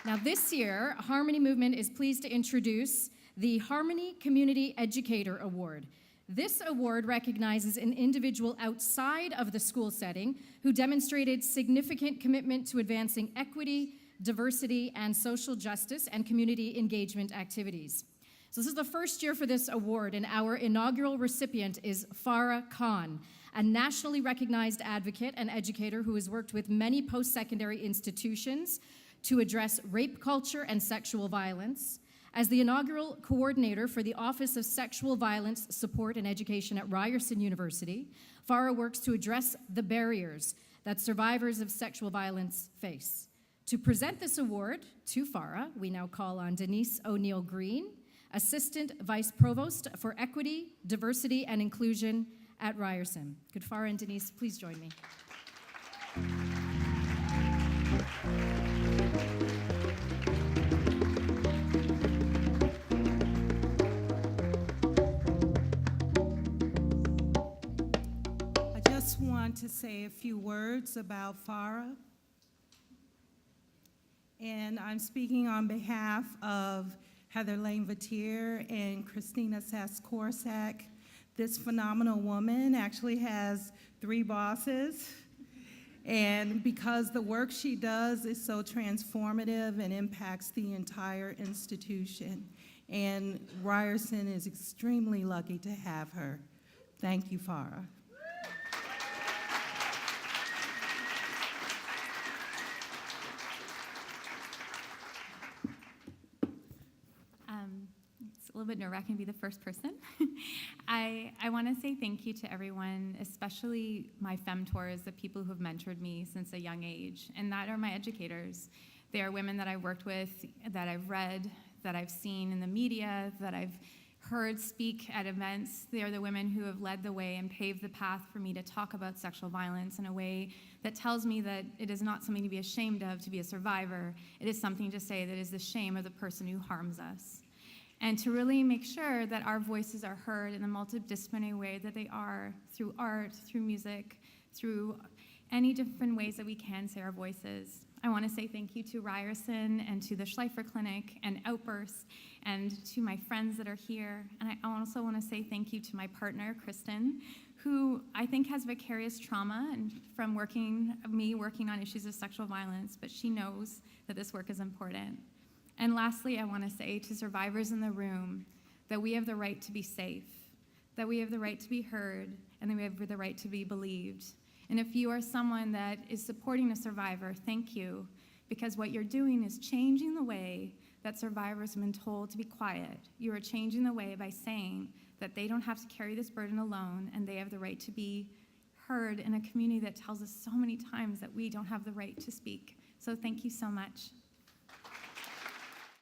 Now this year, Harmony Movement is pleased to introduce the Harmony Community Educator Award. This award recognizes an individual outside of the school setting who demonstrated significant commitment to advancing equity, diversity, and social justice and community engagement activities. So this is the first year for this award, and our inaugural recipient is Farah Khan, a nationally recognized advocate and educator who has worked with many post-secondary institutions to address rape culture and sexual violence. As the inaugural coordinator for the Office of Sexual Violence Support and Education at Ryerson University, Farah works to address the barriers that survivors of sexual violence face. To present this award to Farah, we now call on Denise O'Neill Green, Assistant Vice Provost for Equity, Diversity, and Inclusion at Ryerson. Could Farah and Denise please join me? I just want to say a few words about Farah. And I'm speaking on behalf of Heather Lane Vatier and Christina Sass-Korsak. This phenomenal woman actually has 3 bosses. And because the work she does is so transformative and impacts the entire institution. And Ryerson is extremely lucky to have her. Thank you, Farah. It's a little bit nerve-wracking to be the first person. I want to say thank you to everyone, especially my femtors, the people who have mentored me since a young age, and that are my educators. They are women that I've worked with, that I've read, that I've seen in the media, that I've heard speak at events. They are the women who have led the way and paved the path for me to talk about sexual violence in a way that tells me that it is not something to be ashamed of to be a survivor. It is something to say that is the shame of the person who harms us. And to really make sure that our voices are heard in the multidisciplinary way that they are, through art, through music, through any different ways that we can say our voices. I want to say thank you to Ryerson and to the Schleifer Clinic and Outburst and to my friends that are here. And I also want to say thank you to my partner, Kristen, who I think has vicarious trauma and from me working on issues of sexual violence, but she knows that this work is important. And lastly, I want to say to survivors in the room that we have the right to be safe, that we have the right to be heard, and that we have the right to be believed. And if you are someone that is supporting a survivor, thank you, because what you're doing is changing the way that survivors have been told to be quiet. You are changing the way by saying that they don't have to carry this burden alone, and they have the right to be heard in a community that tells us so many times that we don't have the right to speak. So thank you so much.